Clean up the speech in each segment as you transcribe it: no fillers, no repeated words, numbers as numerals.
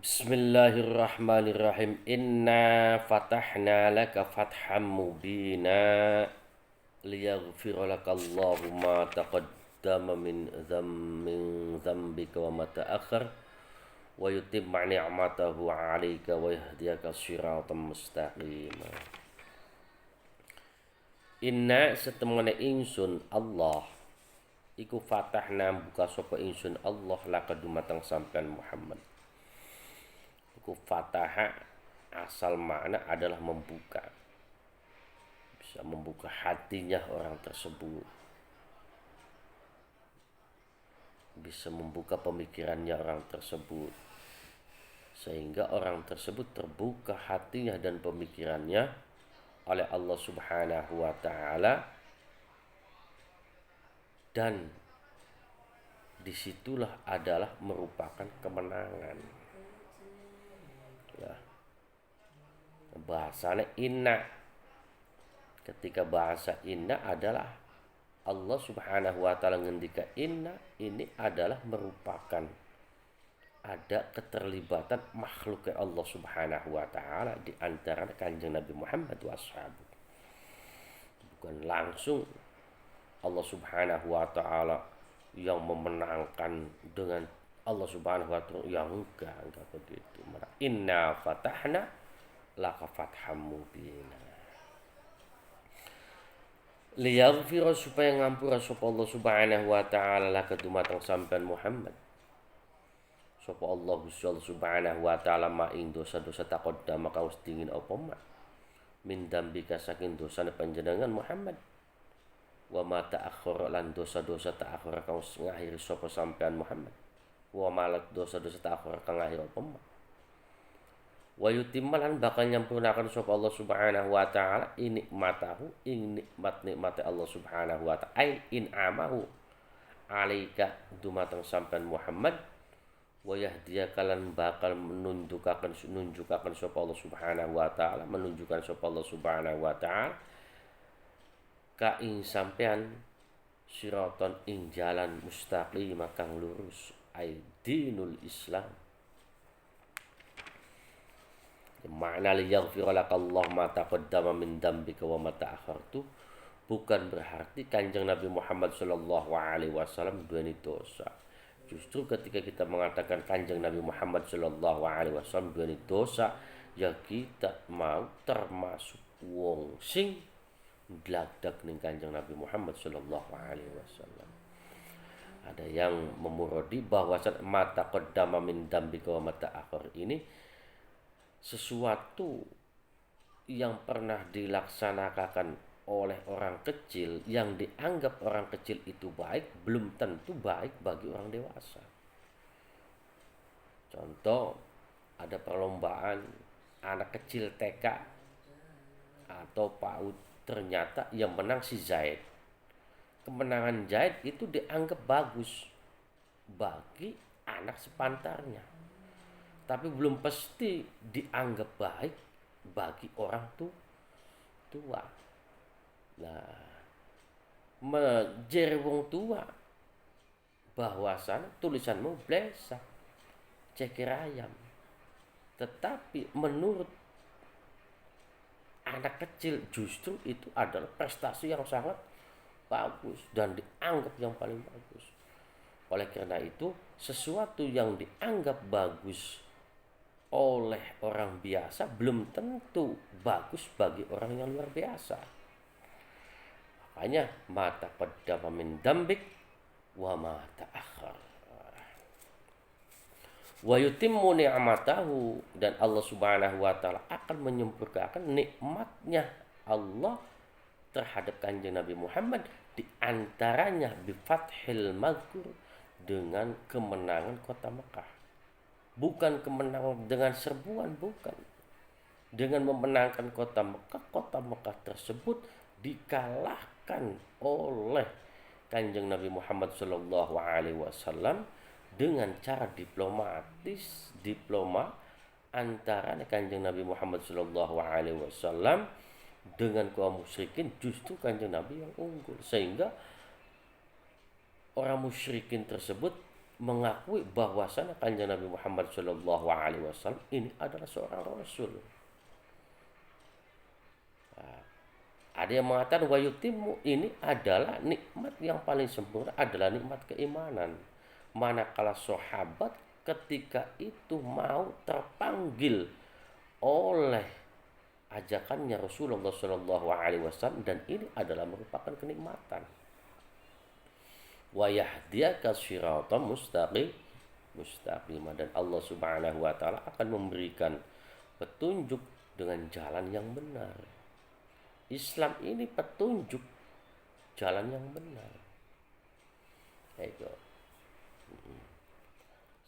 Bismillahirrahmanirrahim. Inna fatahna laka fatham mubina liyaghfira laka Allahu ma taqaddama min dzambika wa ma ta'akhkhar wa yutimma ni'matahu 'alaika wa yahdiyaka shiratan mustaqima. Inna setemene ingsun Allah iku fatahna buka sapa ingsun Allah laka dumateng sampean Muhammad. Iku fataha asal makna adalah membuka, bisa membuka hatinya orang tersebut, bisa membuka pemikirannya orang tersebut, sehingga orang tersebut terbuka hatinya dan pemikirannya oleh Allah Subhanahu wa Ta'ala, dan disitulah adalah merupakan kemenangan. Ya, bahasanya inna, ketika bahasa inna adalah Allah Subhanahu wa Ta'ala ngendika inna, ini adalah merupakan ada keterlibatan makhluk Allah Subhanahu wa Ta'ala di antara kanjeng Nabi Muhammad wa ashabu. Bukan langsung Allah Subhanahu wa Ta'ala yang memenangkan dengan Allah Subhanahu wa Ta'ala, yang enggak begitu. Inna fatahna laka fatham mubina liyaghfira, supaya ngampura sapa Allah Subhanahu wa Ta'ala laka dumateng sampean Muhammad, sapa Allah Gusti Allah Subhanahu wa Ta'ala ma ing dosa-dosa taqaddama kang wis dingin apa ma min dambika saking dosane panjenengan Muhammad, wa ma ta'akhkhara lan dosa-dosa ta'akhkhara kang wis ngakhiri sapa sampean Muhammad, wa malat dosa-dosa ta'akhkhara kang ngakhiri apa ma, wa yutimma lan bakal nyampurnakan sapa Allah Subhanahu wa Ta'ala nikmatahu ing nikmat Allah Subhanahu wa Ta'ala, ai in'amahu alaika dumateng sampean Muhammad, wa yahdiyaka lan bakal menunjukaken sapa Allah Subhanahu wa Ta'ala, menunjukkan sapa Allah Subhanahu wa Ta'ala ka ing sampean siraton ing jalan mustaqim kang lurus, ai dinul Islam. Makna liyaghfira laka Allah ma taqaddama min dzambika wa ma ta'akhkhartu bukan berarti kanjeng Nabi Muhammad sallallahu alaihi wasallam duweni dosa. Justru ketika kita mengatakan kanjeng Nabi Muhammad sallallahu alaihi wasallam duweni dosa, ya kita mau termasuk wong sing gladak ning kanjeng Nabi Muhammad sallallahu alaihi wasallam. Ada yang memurodi bahwasan ma taqaddama min dzambika wa ma ta'akhkhar ini sesuatu yang pernah dilaksanakan oleh orang kecil, yang dianggap orang kecil itu baik, belum tentu baik bagi orang dewasa. Contoh, ada perlombaan anak kecil TK atau PAUD, ternyata yang menang si Zaid. Kemenangan Zaid itu dianggap bagus bagi anak sepantarnya, tapi belum pasti dianggap baik bagi orang tua. Nah, mejer wong tua bahwasan tulisanmu blesak, ceker ayam. Tetapi menurut anak kecil justru itu adalah prestasi yang sangat bagus dan dianggap yang paling bagus. Oleh karena itu, sesuatu yang dianggap bagus oleh orang biasa belum tentu bagus bagi orang yang luar biasa. Makanya mata qaddama min dzambik wa ma ta'akhkhar. Wa yutimmu ni'matahu, dan Allah Subhanahu wa Ta'ala akan menyempurnakan nikmatnya Allah terhadap kanjeng Nabi Muhammad, di antaranya bi fathil mazkur, dengan kemenangan kota Mekah. Bukan kemenangan dengan serbuan, bukan. Dengan memenangkan kota Mekah tersebut dikalahkan oleh kanjeng Nabi Muhammad sallallahu alaihi wasallam dengan cara diplomatis, antara kanjeng Nabi Muhammad sallallahu alaihi wasallam dengan kaum musyrikin. Justru kanjeng Nabi yang unggul, sehingga orang musyrikin tersebut mengakui bahwasanya kanjeng Nabi Muhammad Shallallahu Alaihi Wasallam ini adalah seorang Rasul. Ada yang mengatakan wa yutimmu ini adalah nikmat yang paling sempurna adalah nikmat keimanan. Manakala sahabat ketika itu mau terpanggil oleh ajakannya Rasulullah Shallallahu Alaihi Wasallam dan ini adalah merupakan kenikmatan. Wa yahdiyaka siratan mustaqim dan Allah Subhanahu wa taala akan memberikan petunjuk dengan jalan yang benar. Islam ini petunjuk jalan yang benar. Itu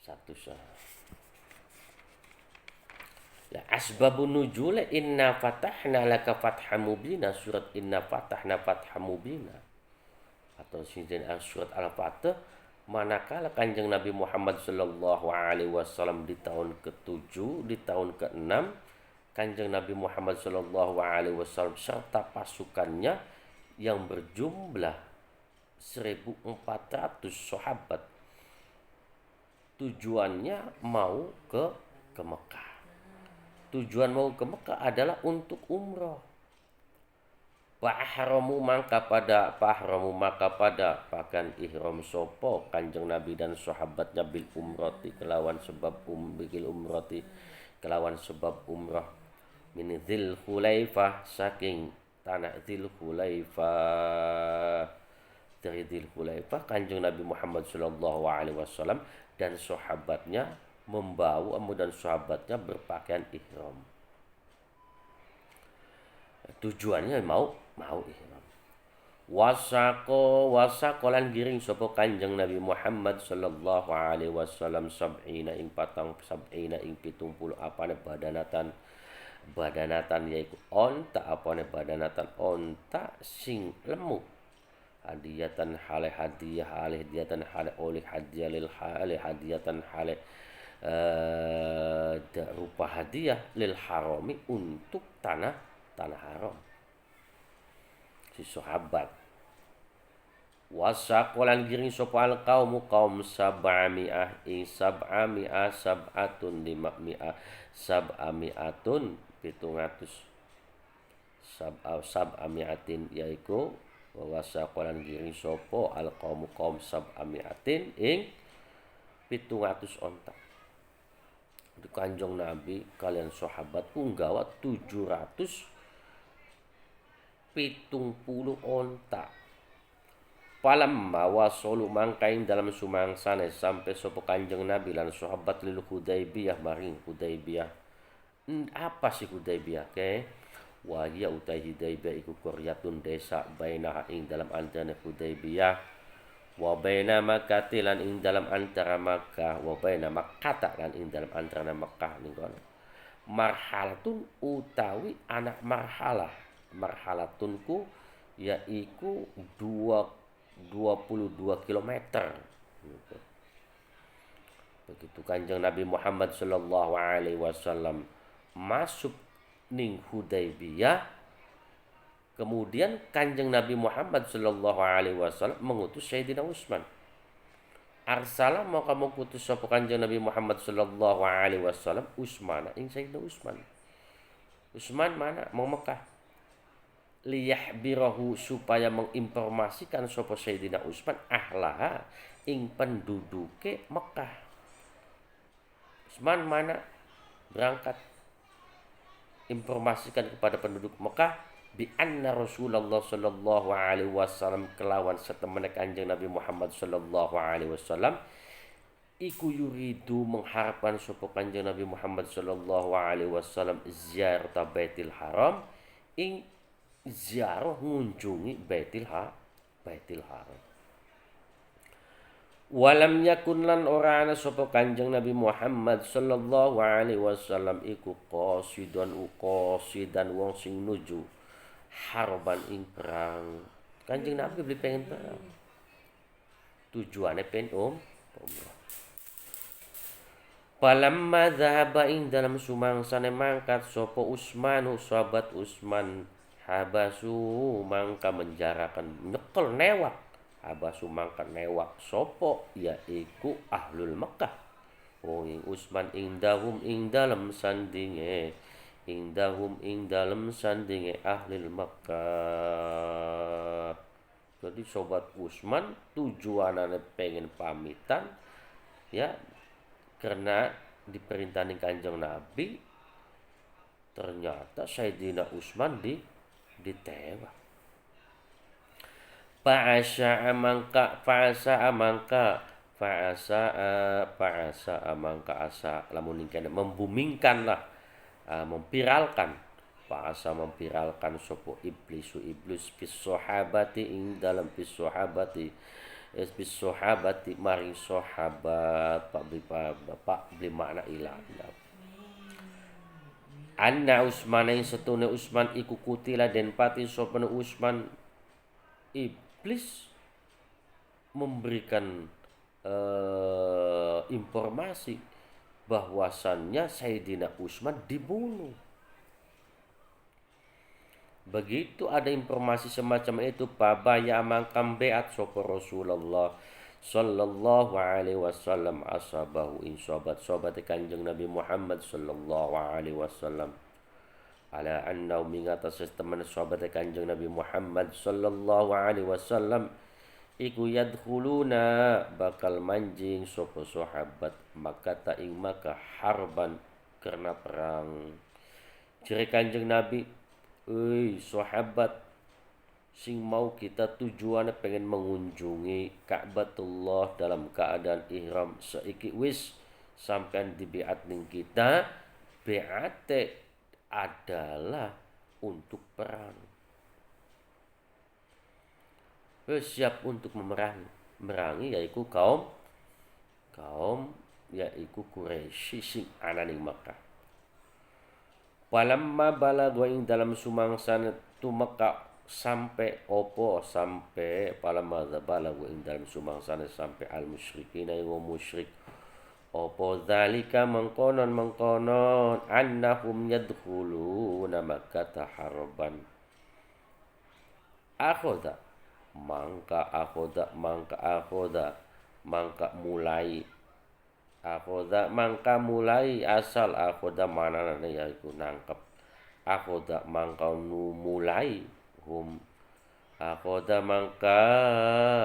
satu sah. Ya asbabun nuzul inna fatahna laka fatham mubina surat inna fatahna fatham mubina atau surat Al-Fatih manakala kanjeng Nabi Muhammad sallallahu alaihi wasallam di tahun ke-7 di tahun ke-6 kanjeng Nabi Muhammad sallallahu alaihi wasallam serta pasukannya yang berjumlah 1.400 sahabat tujuannya mau ke Mekah. Tujuan mau ke Mekah adalah untuk umroh. Pahramu maka pada pakaian ihram sopo kanjeng Nabi dan sahabatnya bil umrati kelawan sebab umrah min Dzul Khulaifah saking tanah Dzul Khulaifah dari Dzul Khulaifah kanjeng Nabi Muhammad sallallahu alaihi wasallam dan sahabatnya membawa dan sahabatnya berpakaian ihram. Tujuannya mau ihram. Wasako lan giring sapa kanjeng Nabi Muhammad sallallahu alaihi wasallam sab'ina ing 70 apane badanatan yaiku onta apane badanatan onta sing lemu hadiyatan hale hadiyatan hale oleh hadiah lil hale hadiyatan hale rupa hadiah lil harami untuk tanah haram si sahabat. Wasakolan giring sapa al kaum sab'ami'ah ing sab'atun 500 700 sab'ami'atin yaiku wasakolan giring sapa al kaum sab'ami'atin ing 700 onta. Di kanjeng Nabi kalian sahabat nggawa 770 onta. Falamma wasolu mangkain dalam sumangsane sampai sapa kanjeng Nabi lan sahabat lil Hudaybiyah maring Hudaybiyah. Apa sih Hudaybiyah ke? Wa ya utai Hudaybiyah iku qaryatun desa bainaha ing dalam antara Hudaybiyah wa baina Makkah lan ing dalam antara Makkah wa baina Makkah lan ing dalam antara Makkah ning kono. Marhalatun utawi anak marhalatun ku yaiku 22 km. Begitu kanjeng Nabi Muhammad sallallahu alaihi wasallam masuk ning Hudaybiyah. Kemudian kanjeng Nabi Muhammad sallallahu alaihi wasallam mengutus Sayyidina Utsman. Arsala maka mengutus sapa kanjeng Nabi Muhammad sallallahu alaihi wasallam Utsman ing Sayyidina Utsman. Utsman mana? Mau Mekah. Liyahbirahu supaya menginformasikan sapa Sayyidina Utsman ahlaha ing penduduke Mekah. Utsman mana? Berangkat informasikan kepada penduduk Mekah bi anna Rasulullah sallallahu alaihi wasallam kelawan setemene kanjeng Nabi Muhammad sallallahu alaihi wasallam iku yuridu mengharapkan sapa kanjeng Nabi Muhammad sallallahu alaihi wasallam ziarah Baitul Haram ing ziarah ngunjungi Baitul Haram. Walam yakun lan ora ana sapa kanjeng Nabi Muhammad sallallahu alaihi wasallam iku qasidan wong sing nuju harban ing perang. Kanjeng Nabi beli pengen perang. Tujuannya pengen umrah. Palamma dhahaba ing dalam sumangsane mangkat sapa Utsman sahabat Utsman habasu mangka menjarakan nyekel newak abasu mangka newak sopo yaiku ahlul Makkah. Ing Utsman indahum ing dalem sandinge ahlul Makkah. Jadi sobat Utsman tujuannya pengen pamitan ya karena diperintahin Kanjeng Nabi, ternyata Sayyidina Utsman ditewak. Fa'asa asa lamun ingkana membumingkan lah, mempiralkan. Fa'asa mempiralkan sopo iblis bis sahabati ing dalam bis sahabati maring sahabat pak beli makna ilah. Anna Utsman ing setune Utsman iku kutila den pati sapa Utsman. Iblis memberikan informasi bahwasannya Sayyidina Utsman dibunuh. Begitu ada informasi semacam itu, pabaya mangkam beat sapa Rasulullah sallallahu alaihi wasallam ashabahu in sobat Kanjeng Nabi Muhammad sallallahu alaihi wasallam ala annahu mingatas teman sahabat Kanjeng Nabi Muhammad sallallahu alaihi wasallam iku yadkhuluna bakal manjing sapa sahabat Makkah ing Makkah harban karena perang. Ciri Kanjeng Nabi, sahabat sing mau kita tujuannya pengen mengunjungi Ka'batullah dalam keadaan ihram saiki wis sampean di biat ning kita, biat adalah untuk perang. Siap untuk memerangi yaitu kaum yaitu Quraisy sing ana ning Makkah. Palamma balagha ing dalam sumangsan tu Makkah sampai palamma balagha ing dalam sumangsan sampai al musyrikin ing musyrik opo zalika mengkonon annahum yadkhuluna Makkah harban. Akhoda mulai asal akhoda manana yaiku nangkep. Akhoda mangka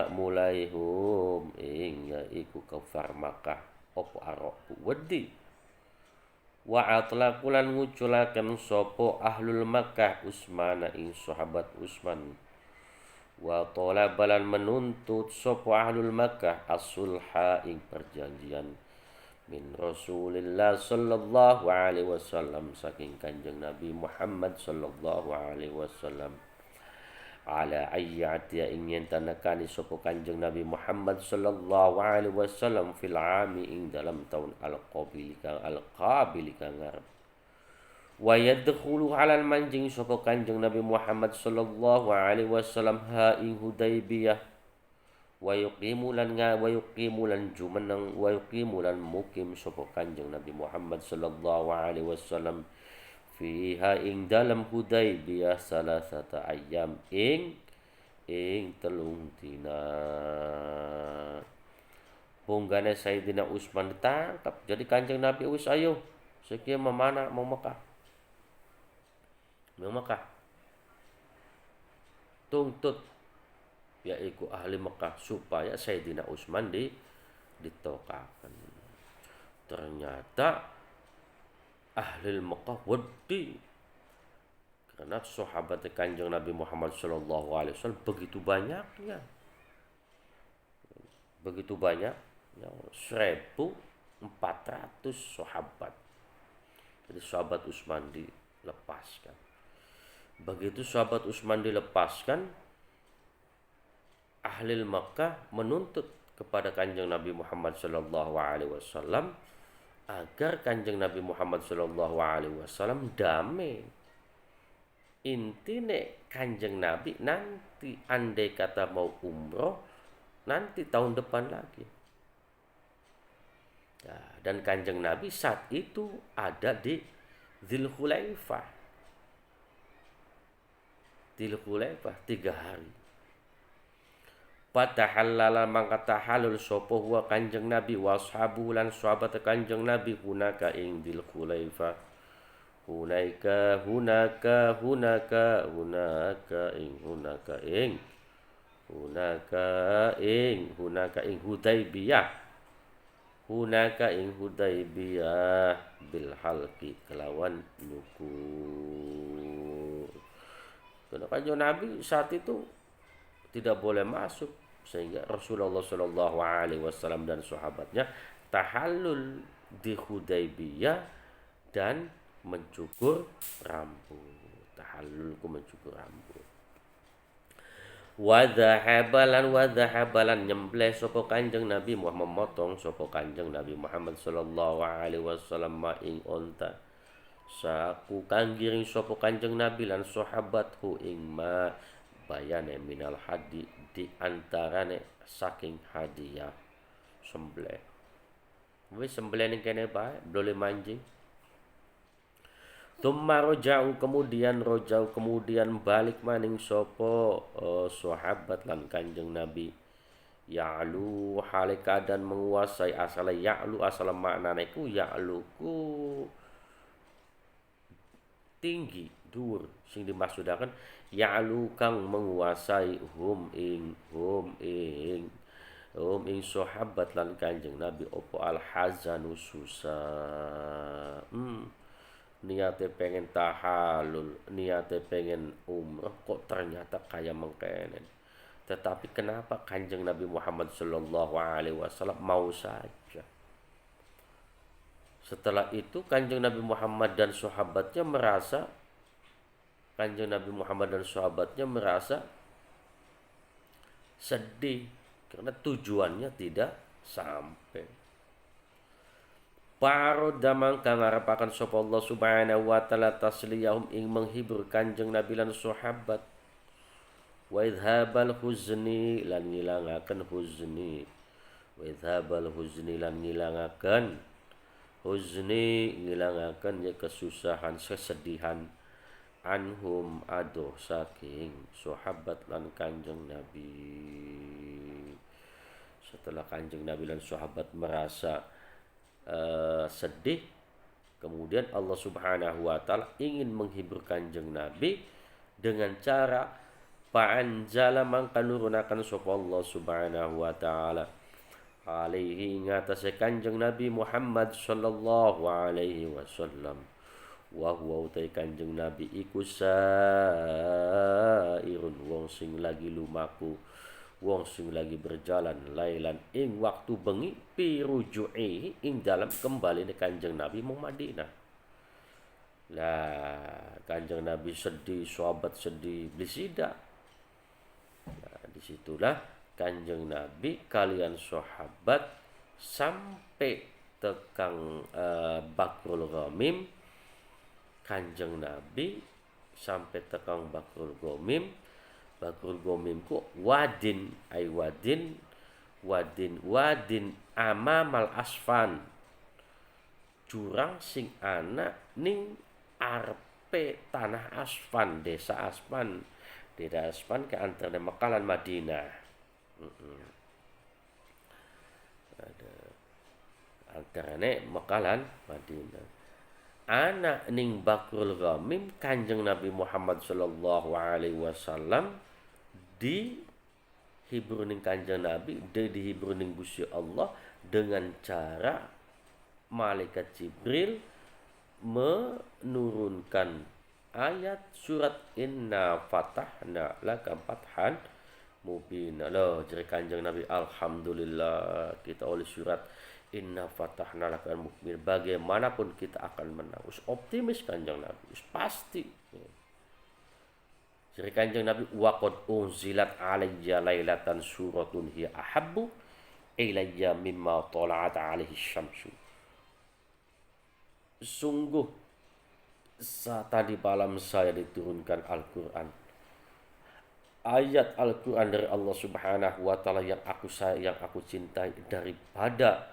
mulai hum ing yaiku kafar Makkah opo araku wedi. Wa atlaqulan nguculaken sopo ahlul Makkah Utsman ing sahabat Utsman. Wa talabalan menuntut sopo ahlul Makkah as-sulha ing perjanjian min Rasulillah sallallahu alaihi wasallam saking Kanjeng Nabi Muhammad sallallahu alaihi wasallam. Ala ayyati ingin tanakani sopo Kanjeng Nabi Muhammad sallallahu alaihi wasallam fil ami ing dalam tahun al-qabil kang ngarep. Wa yadkhulu halal manjing sopo Kanjeng Nabi Muhammad sallallahu alaihi wasallam ha ing Hudaybiyah wa yuqimulan mukim sopo Kanjeng Nabi Muhammad sallallahu alaihi wasallam fiha ing dalam Hudaybiyah salasata ayyam ing telung dina. Punggane Sayyidina Utsman ditangkap. Jadi Kanjeng Nabi wis ayo sekian memana mau Mekah. Tuntut yaitu ahli Mekah supaya Sayyidina Utsman ditokakan. Ternyata ahli Mekah wedi karena sahabat Kanjeng Nabi Muhammad sallallahu alaihi wasallam begitu banyak ya 1.400 sahabat. Jadi sahabat Utsman dilepaskan. Begitu sahabat Utsman dilepaskan, ahli Makkah menuntut kepada Kanjeng Nabi Muhammad sallallahu alaihi wasallam agar Kanjeng Nabi Muhammad sallallahu alaihi wasallam damai. Intine Kanjeng Nabi nanti andai kata mau umroh nanti tahun depan lagi. Dan Kanjeng Nabi saat itu ada di Dzulhulaifah 3 hari. Fatahallala mangka tahallul sapa huwa Kanjeng Nabi washabu lan sahabat Kanjeng Nabi hunaka ing Dzul Khulaifah. Hunaka ing Hudaibiyah. Hunaka ing Hudaibiyah bil halqi kelawan nyukur. Karena Kanjeng Nabi saat itu tidak boleh masuk, sehingga Rasulullah Shallallahu Alaihi Wasallam dan sahabatnya tahallul di Hudaibiyah dan mencukur rambut. Tahallulku mencukur rambut. Wadhahabalan nyembleh sapa Kanjeng Nabi Muhammad, memotong sapa Kanjeng Nabi Muhammad sallallahu alaihi wasallam ma ing onta saku kang giring sapa Kanjeng Nabi lan sahabatku ing ma bayane minal hadi di antarane saking hadiah sembelih. Wis sembelih ning kene bae boleh manjing. Tumma roja'u kemudian balik maning sopo sahabat lan Kanjeng Nabi ya'lu hale kadan menguasai asal ya'lu asal maknane ku ya'lu ku tinggi dhuwur sing dimaksudaken ya'lu kang menguasai hum ing sahabat lan Kanjeng Nabi opo al hazanu susah. Niate pengen tahalul, niate pengen umrah, kok ternyata kayak mengkenen. Tetapi kenapa Kanjeng Nabi Muhammad Sallallahu Alaihi Wasallam mau saja? Setelah itu Kanjeng Nabi Muhammad dan sahabatnya merasa sedih karena tujuannya tidak sampai. Paro damang kang ngarepaken sapa Allah Subhanahu wa taala tasliyahum ing menghibur Kanjeng Nabi lan sahabat. Wa idhabal huzni lan ngilangaken huzni. Ya kesusahan kesedihan anhum ado saking sahabat lan Kanjeng Nabi. Setelah Kanjeng Nabi dan sahabat merasa sedih, kemudian Allah Subhanahu wa taala ingin menghibur Kanjeng Nabi dengan cara fa'anzala mangka nurunaken sapa Allah Subhanahu wa taala alaihi ngatasé Kanjeng Nabi Muhammad sallallahu alaihi wasallam wa huwa utai Kanjeng Nabi iku sairun wong sing lagi lumaku, wong sing lagi berjalan lailan ing waktu bengi piruju'i ing dalam kembali ni Kanjeng Nabi mau Madinah. Lah Kanjeng Nabi sedih, sahabat sedih, blisida. Nah, disitulah Kanjeng Nabi kalian sahabat sampai tekang Bakrul Ghamim. Kanjeng Nabi sampai tekang Bakrul Ghamim. Bakrul Ghamim ku wadin amamal asfan, jurang sing ana ning arepe tanah Asfan, desa Asfan ke antara Mekah lan Madinah. Ada antarane Mekah lan Madinah. Anak ning Bakrul Ghamim Kanjeng Nabi Muhammad sallallahu alaihi wasallam dihibur ning Kanjeng Nabi, dihibur ning Gusti Allah dengan cara malaikat Jibril menurunkan ayat surat Inna Fatahna Laka Fathan Mubina. Loh, jadi Kanjeng Nabi alhamdulillah kita oleh surat Inna Fatahna Laka Mubina. Bagaimanapun kita akan menang. Optimis Kanjeng Nabi, pasti. Jadi Kanjeng Nabi waqad unzilat alayya lailatan suratun hiya ahabbu ilayya mimma tala'at alaihi syamsu. Sungguh tadi malam saya diturunkan Al-Quran, ayat Al-Quran dari Allah Subhanahu wa taala yang aku cintai daripada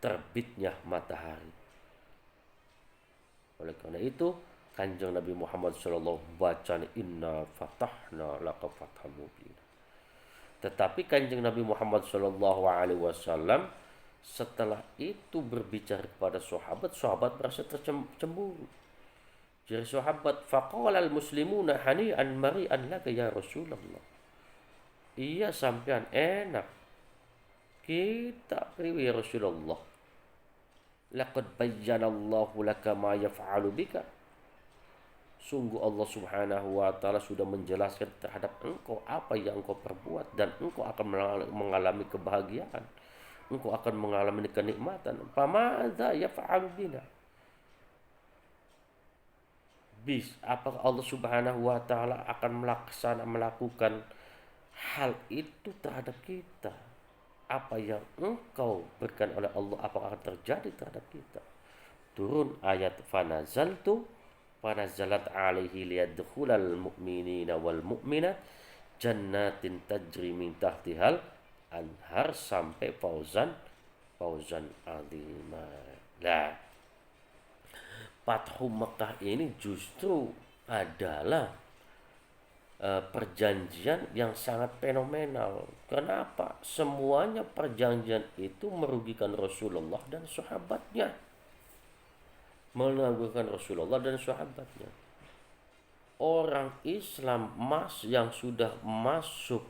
terbitnya matahari. Oleh karena itu, Kanjeng Nabi Muhammad sallallahu baca inna fatahna laka fatham mubin. Tetapi Kanjeng Nabi Muhammad sallallahu alaihi wasallam setelah itu berbicara kepada sahabat, sahabat merasa tercemburu. Jadi sahabat, faqala al-muslimuna hani'an mari'an laka ya Rasulullah. Iya sampean enak. Kita priwi ya Rasulullah. Laqad bayyana Allahu laka ma yaf'alu bika. Sungguh Allah Subhanahu wa taala sudah menjelaskan terhadap engkau apa yang engkau perbuat dan engkau akan mengalami kebahagiaan. Engkau akan mengalami kenikmatan. Famadza yaf'alu bina? Apakah Allah Subhanahu wa taala akan melakukan hal itu terhadap kita? Apa yang engkau berikan oleh Allah apakah akan terjadi terhadap kita? Turun ayat fanazalat alaihi liyadkhulal mu'minina wal mu'minat jannatin tajri min tahtihal anhar sampai fauzan azimah. Nah, Fathu Mekah ini justru adalah perjanjian yang sangat fenomenal. Kenapa? Semuanya perjanjian itu merugikan Rasulullah dan sahabatnya. Merugikan Rasulullah dan sahabatnya. Orang Islam yang sudah masuk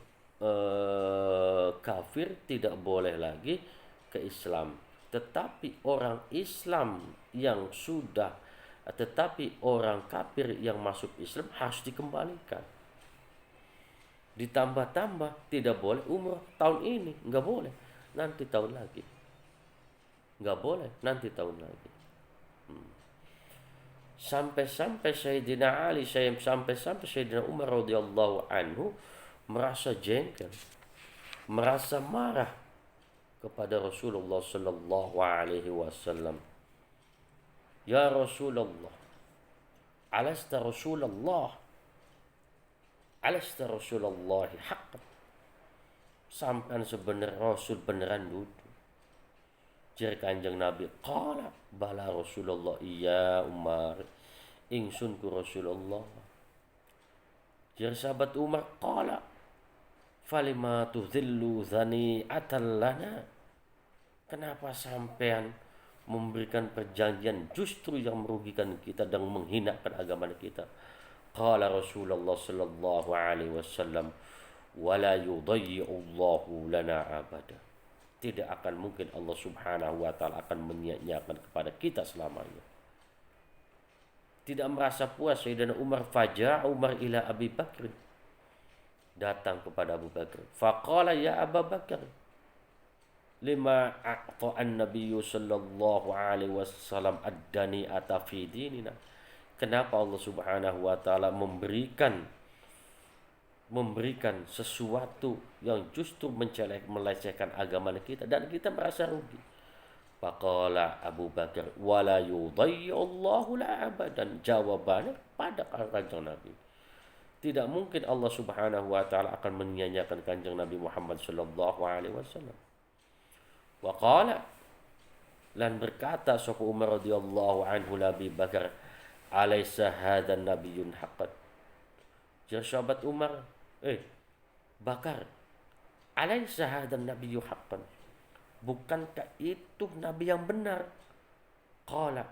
kafir tidak boleh lagi ke Islam. Tetapi orang orang kafir yang masuk Islam harus dikembalikan. Ditambah-tambah tidak boleh umrah tahun ini, nggak boleh, nanti tahun lagi. Nggak boleh, nanti tahun lagi. Sampai-sampai Sayyidina Ali, sampai Sayyidina Umar radhiyallahu anhu merasa jengkel, merasa marah kepada Rasulullah sallallahu alaihi wasallam. Ya Rasulullah, alasta Rasulullah haqqan. Sampai sebenarnya Rasul beneran duduk. Jadi Kanjeng Nabi, qala bala Rasulullah iya Umar, ingsun ku Rasulullah. Jadi sahabat Umar, qala falima tudhillu dhani'atan lana. Kenapa sampean memberikan perjanjian justru yang merugikan kita dan menghinakan agama kita? Qala Rasulullah sallallahu alaihi wasallam, wala yudayyi'u Allahu lana abada. Tidak akan mungkin Allah Subhanahu wa taala akan menyia-nyiakan kepada kita selamanya. Tidak merasa puas Sayyidina Umar, faja Umar ila Abi Bakr. Datang kepada Abu Bakar. Faqala ya Abu Bakar, lima a'ta'an nabiyyu sallallahu alaihi wasallam ad-dani'ata fi dinina. Kenapa Allah Subhanahu wa taala memberikan sesuatu yang justru melecehkan agama kita dan kita merasa rugi. Faqala Abu Bakar wala yudayyi'u Allahu la abadan. Jawabannya pada Kanjeng Nabi. Tidak mungkin Allah Subhanahu wa taala akan menyia-nyiakan Kanjeng Nabi Muhammad sallallahu alaihi wasallam. Wa qala, lan berkata sapa Umar radhiyallahu anhu Abi Bakar, alaysa hadan nabiyyun haqqan. Jadi sahabat Umar, Bakar, alaysa hadan nabiyyu haqqan. Bukankah itu nabi yang benar? Qala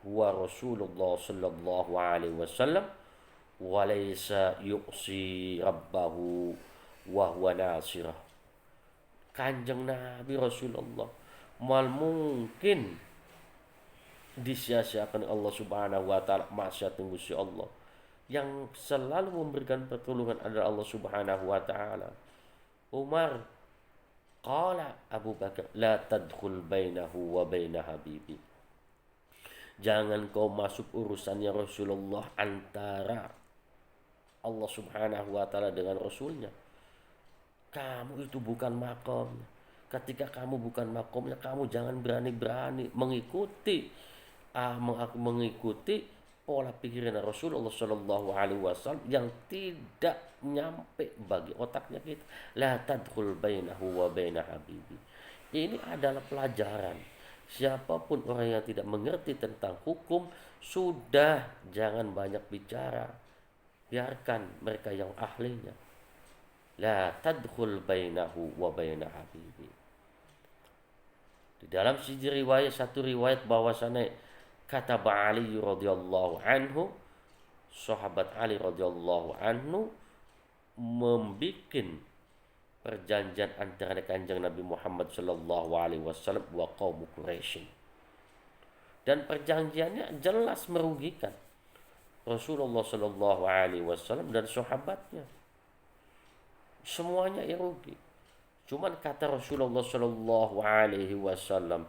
huwa Rasulullah sallallahu alaihi wasallam wa laysa yuqsi rabbahu wa huwa nasirah. Kanjeng Nabi Rasulullah mal mungkin disia-siakan Allah Subhanahu wa taala, maksiat Gusti Allah. Yang selalu memberikan pertolongan adalah Allah Subhanahu wa taala. Umar qala Abu Bakar la tadkhul bainahu wa baina habibi. Jangan kau masuk urusannya Rasulullah antara Allah Subhanahu wa taala dengan Rasulnya. Kamu itu bukan makomnya. Ketika kamu bukan makomnya, kamu jangan berani-berani mengikuti pola pikiran Rasulullah Shallallahu Alaihi Wasallam yang tidak nyampe bagi otaknya kita. La tadkhul bainahu wa baina habibi. Ini adalah pelajaran Siapapun orang yang tidak mengerti tentang hukum, sudah jangan banyak bicara. Biarkan mereka yang ahlinya. La tadkhul bainahu wa baina habibi. Di dalam satu riwayat bahwasannya kata Ali radhiyallahu anhu, sahabat Ali radhiyallahu anhu membikin perjanjian antara kanjeng Nabi Muhammad sallallahu alaihi wasallam wa qaum Quraisy. Dan perjanjiannya jelas merugikan Rasulullah sallallahu alaihi wasallam dan sahabatnya. Semuanya yang rugi. Cuman kata Rasulullah sallallahu alaihi wasallam,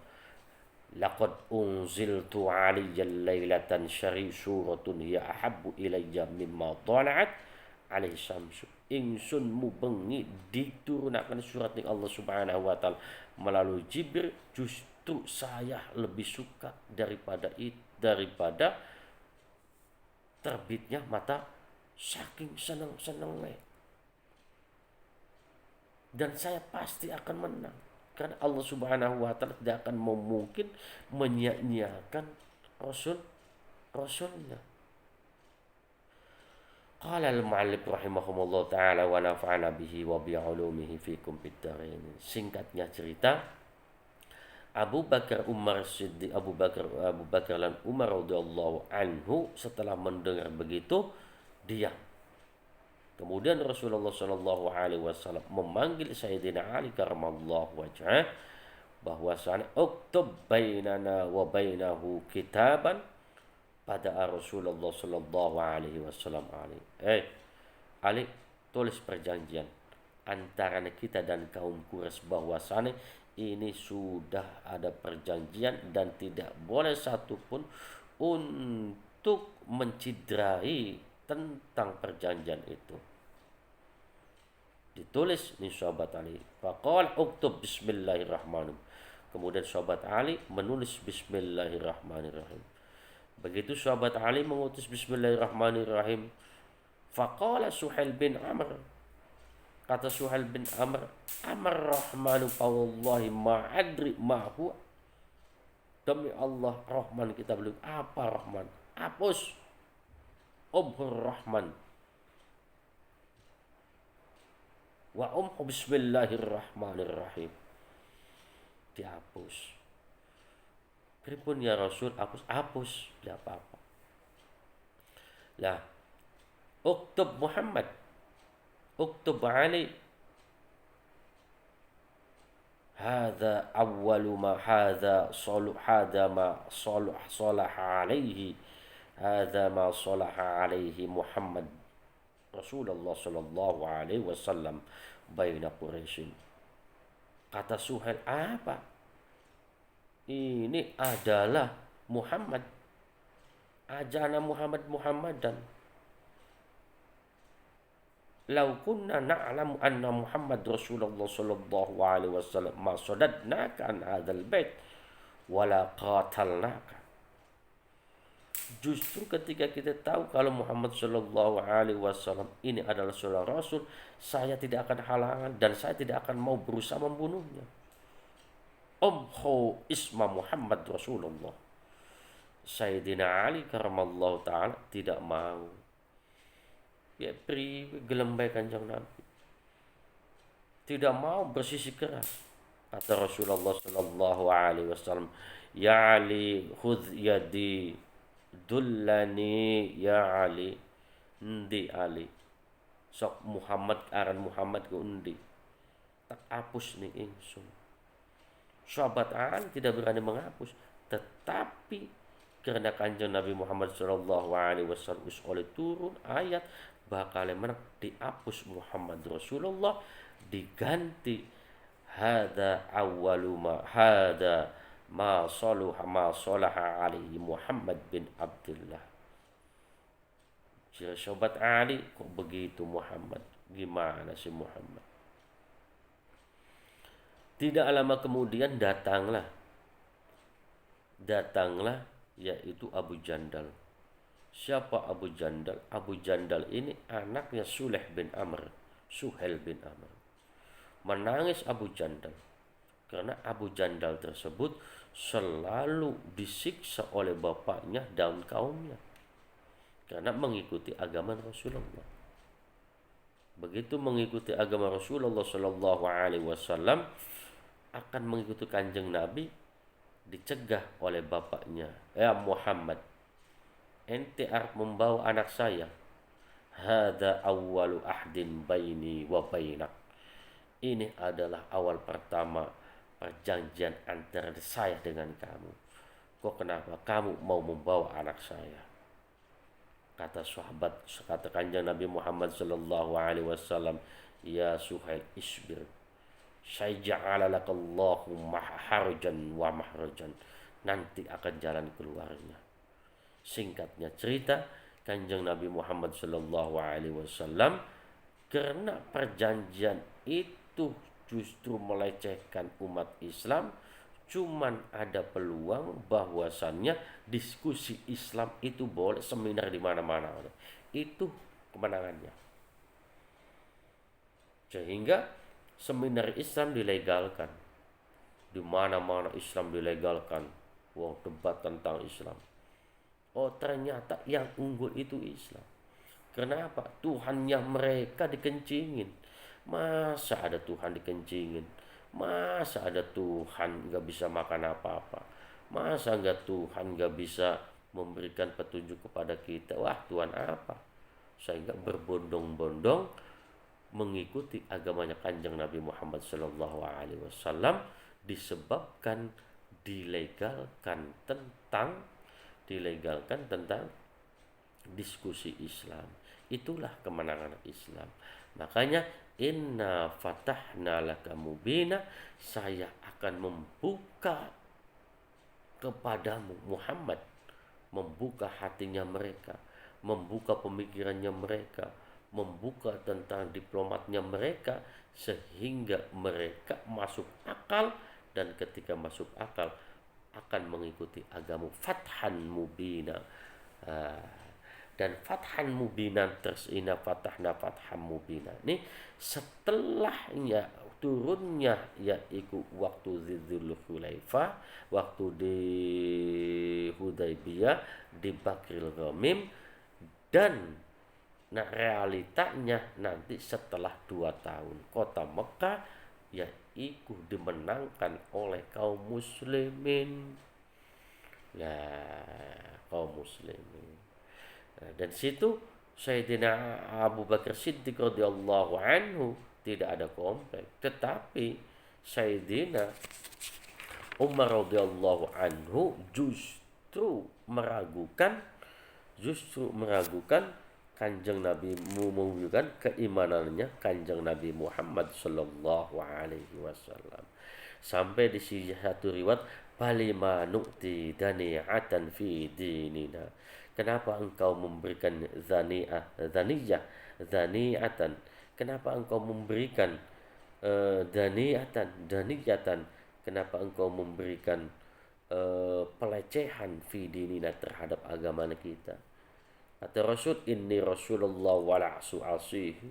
laqad unziltu aliyya lailatan syari suratun ya ahabbu ilayya mimma tala'at alaihi syamsu. Ingsun mubengi diturunakan surat dari Allah Subhanahu wa taala melalui Jibril, justru saya lebih suka daripada terbitnya mata, saking senang-senangnya. Dan saya pasti akan menang karena Allah Subhanahu wa taala tidak akan mungkin menyia-nyiakan rasulnya. Qala al-mu'allif rahimahumullah ta'ala wa nafa'ana bihi wa bi'ulumihi fikum bid-darain. Singkatnya cerita, Abu Bakar dan Umar radhiyallahu anhu setelah mendengar begitu diam. Kemudian Rasulullah sallallahu alaihi wasallam memanggil Sayyidina Ali karramallahu wajhah bahwasanya uktub bainana wa bainahu kitaban pada Rasulullah sallallahu alaihi wasallam Ali, tulis perjanjian antara kita dan kaum Quraisy bahwasanya ini sudah ada perjanjian dan tidak boleh satupun untuk mencidrai tentang perjanjian itu. Ditulis nih sahabat Ali. Faqala uktub bismillahirrahmanirrahim. Kemudian sahabat Ali menulis bismillahirrahmanirrahim. Begitu sahabat Ali mengutus bismillahirrahmanirrahim, faqala Suhail bin Amr, kata Suhail bin Amr, amar rahmanu fawallahi ma adri ma huwa. Demi Allah, Rahman kita belum. Apa Rahman? Hapus. Umhur Rahman. Wa umhu bismillahirrahmanirrahim. Dihapus. Pripun ya Rasul, hapus, tidak apa-apa. Lah, uktub Muhammad, uktub Ali. Hadza awwalu ma hadza ma salaha alaihi. Hadza ma salaha alaihi Muhammad Rasulullah sallallahu alaihi wasallam baina Quraisy. Kata Suhail, apa? Ini adalah Muhammad, ajana Muhammadan. Lau kunna na'lamu anna Muhammad Rasulullah sallallahu alaihi wasallam ma sadadnaka an hadzal bait wala qatalnaka. Justru ketika kita tahu kalau Muhammad sallallahu alaihi wasallam ini adalah seorang rasul, saya tidak akan halangan dan saya tidak akan mau berusaha membunuhnya. Umhu isma Muhammad Rasulullah. Sayyidina Ali karramallahu ta'ala tidak mau. Ya gelembay kanjeng Nabi. Tidak mau bersisi keras. Kata Rasulullah sallallahu alaihi wasallam, ya Ali khudh yadi dullani ya Ali. Endi Ali. Sok Muhammad aran Muhammad ku endi. Tak hapus ni ingsun. Sahabat Ali tidak berani menghapus, tetapi karena kanjeng Nabi Muhammad sallallahu alaihi wasallam oleh turun ayat bakal menang dihapus Muhammad Rasulullah, diganti hadza awwalu ma salaha alaihi Muhammad bin Abdullah. Jadi sahabat Ali, kok begitu Muhammad? Gimana sih Muhammad? Tidak lama kemudian datanglah yaitu Abu Jandal. Siapa Abu Jandal? Abu Jandal ini anaknya Suhail bin Amr. Menangis Abu Jandal. Karena Abu Jandal tersebut selalu disiksa oleh bapaknya dan kaumnya karena mengikuti agama Rasulullah. Begitu mengikuti agama Rasulullah Shallallahu Alaihi Wasallam, akan mengikuti kanjeng Nabi, dicegah oleh bapaknya, ya Muhammad, ente arep membawa anak saya, hada awwalu ahdin baini wa bainak, ini adalah awal pertama perjanjian antara saya dengan kamu. Kok kenapa kamu mau membawa anak saya? Kata sahabat, kata kanjeng Nabi Muhammad sallallahu alaihi wasallam, ya Suhail isbir, saya ja'ala lakallahu maharajan wa mahrajan, nanti akan jalan keluarnya. Singkatnya cerita, kanjeng Nabi Muhammad sallallahu alaihi wasallam karena perjanjian itu justru melecehkan umat Islam, cuman ada peluang bahwasannya diskusi Islam itu boleh, seminar di mana-mana. Itu kemenangannya. Sehingga seminar Islam dilegalkan. Di mana-mana Islam dilegalkan. Wow, debat tentang Islam. Oh, ternyata yang unggul itu Islam. Kenapa? Tuhannya mereka dikencingin. Masa ada Tuhan dikencingin? Masa ada Tuhan gak bisa makan apa-apa? Masa gak Tuhan gak bisa memberikan petunjuk kepada kita? Wah, Tuhan apa? Sehingga berbondong-bondong mengikuti agamanya kanjeng Nabi Muhammad SAW disebabkan dilegalkan tentang diskusi Islam. Itulah kemenangan Islam. Makanya inna fatahna laka mubina, saya akan membuka kepadamu Muhammad, membuka hatinya mereka, membuka pemikirannya mereka, membuka tentang diplomatnya mereka, sehingga mereka masuk akal, dan ketika masuk akal akan mengikuti agama fathan mubina. Dan fathan mubina tersina fatahna fathan mubina ini setelahnya turunnya, yaitu waktu Dzul Hulaifah, waktu di Hudaybiyah, di Bakril Ghamim, dan realitanya nanti setelah 2 tahun kota Mekah yaitu dimenangkan oleh kaum muslimin. Kaum muslimin. Dan situ Sayyidina Abu Bakar Siddiq radhiyallahu anhu tidak ada komplek, tetapi Sayyidina Umar radhiyallahu anhu justru meragukan kanjeng Nabi, mewujudkan keimanannya kanjeng Nabi Muhammad sallallahu alaihi wasallam. Sampai di satu riwayat, palima nu'ti dani'atan fi dinina, kenapa engkau memberikan zani'atan, kenapa engkau memberikan daniyatan, kenapa engkau memberikan pelecehan fi dinina terhadap agama kita. Kata Rasul, inni Rasulullah wala'su asihi,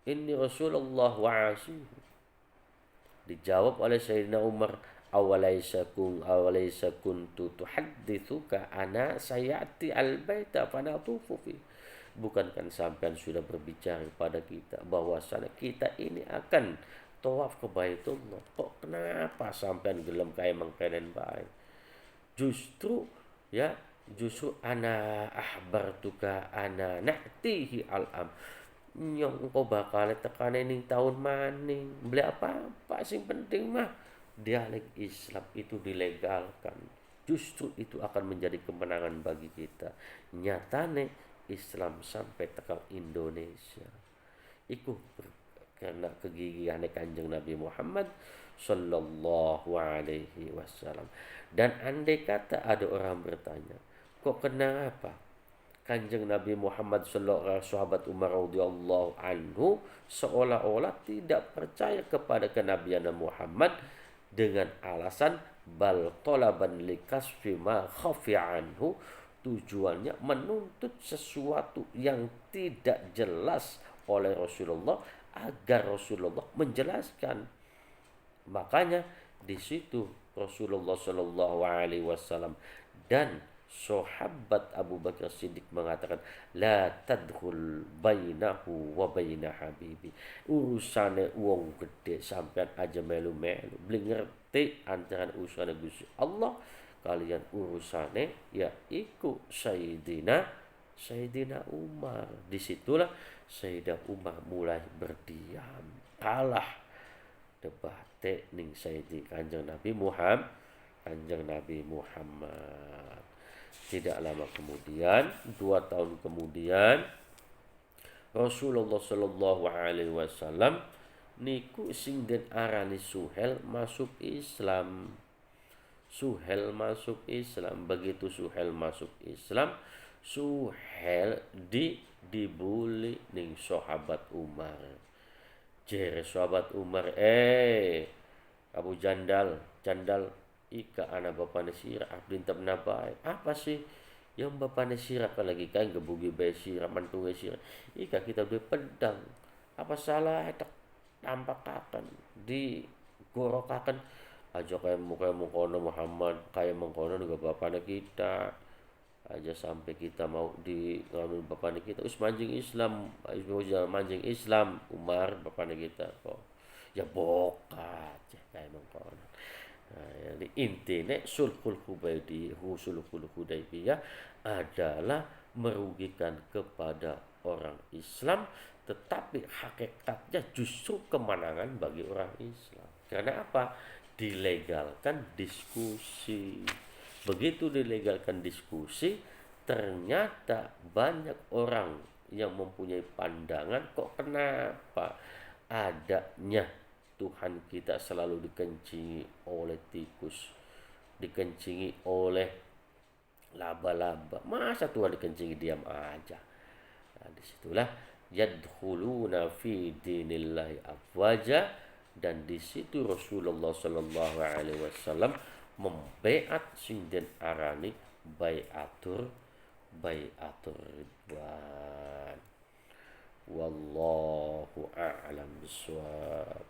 inni Rasulullah wa'asihi. Dijawab oleh Sayyidina Umar, awalaysa kuntu tuhaddithuka ana sayati al-baita fanatufu fi, bukankah sampean sudah berbicara pada kita bahwasanya kita ini akan tawaf ke Baitullah, kok kenapa sampean gelem kaya mengkenen bae? Justru ana ahbartuka ana na'tihi al-am, nyong engkau bakal tekane ning tahun maning beli apa sing penting mah dialek Islam itu dilegalkan. Justru itu akan menjadi kemenangan bagi kita. Nyatane Islam sampai tekan Indonesia iku karena kegigihan kanjeng Nabi Muhammad sallallahu alaihi wasallam. Dan andai kata ada orang bertanya, kok kenapa kanjeng Nabi Muhammad sallallahu alaihi wasallam, sahabat Umar radhiyallahu anhu seolah-olah tidak percaya kepada kenabian Muhammad dengan alasan bal talaban likasfi ma khafi anhu, tujuannya menuntut sesuatu yang tidak jelas oleh Rasulullah agar Rasulullah menjelaskan. Makanya di situ Rasulullah Shallallahu Alaihi Wasallam dan sahabat Abu Bakar Siddiq mengatakan la tadkhul bainahu wa baina habibi, urusane wong gede sampean aja melu-melu beli ngerti antara urusane Gusti Allah kalian urusane ya iku Sayyidina Umar. Disitulah Sayyidina Umar mulai berdiam, kalah debate ning Sayyidi Kanjeng Nabi Muhammad. Tidak lama kemudian, 2 tahun kemudian, Rasulullah Shallallahu Alaihi Wasallam niku sing den arani Suhel masuk Islam. Suhel masuk Islam. Begitu Suhel masuk Islam, Suhel dibully ning sahabat Umar. Jere sahabat Umar, kamu jandal ika anak bapaknya sirah abdin nabai. Apa sih yang bapaknya sirah kan lagi kan gebugi bayi sirah mantungai sirah. Ika kita beli pedang. Apa salah tak tampakakan di gorokakan aja kayak muka mengkono Muhammad kayak mengkono juga bapaknya kita aja sampai kita mau di ngambil bapaknya kita mancing Islam Umar bapaknya kita kok ya bokat ya kayak mengkono. Nah, jadi intinya sulhul Hudaybiyah adalah merugikan kepada orang Islam, tetapi hakikatnya justru kemenangan bagi orang Islam. Karena apa? Dilegalkan diskusi. Begitu dilegalkan diskusi, ternyata banyak orang yang mempunyai pandangan kok kenapa adanya Tuhan kita selalu dikencingi oleh tikus, dikencingi oleh laba-laba. Masa Tuhan dikencingi diam aja? Nah, disitulah yadkhuluna fi dinillahi afwaja, dan di situ Rasulullah Shallallahu Alaihi Wasallam membaiat sinden arani baiatur ridwan. Wallahu a'lam bishawab.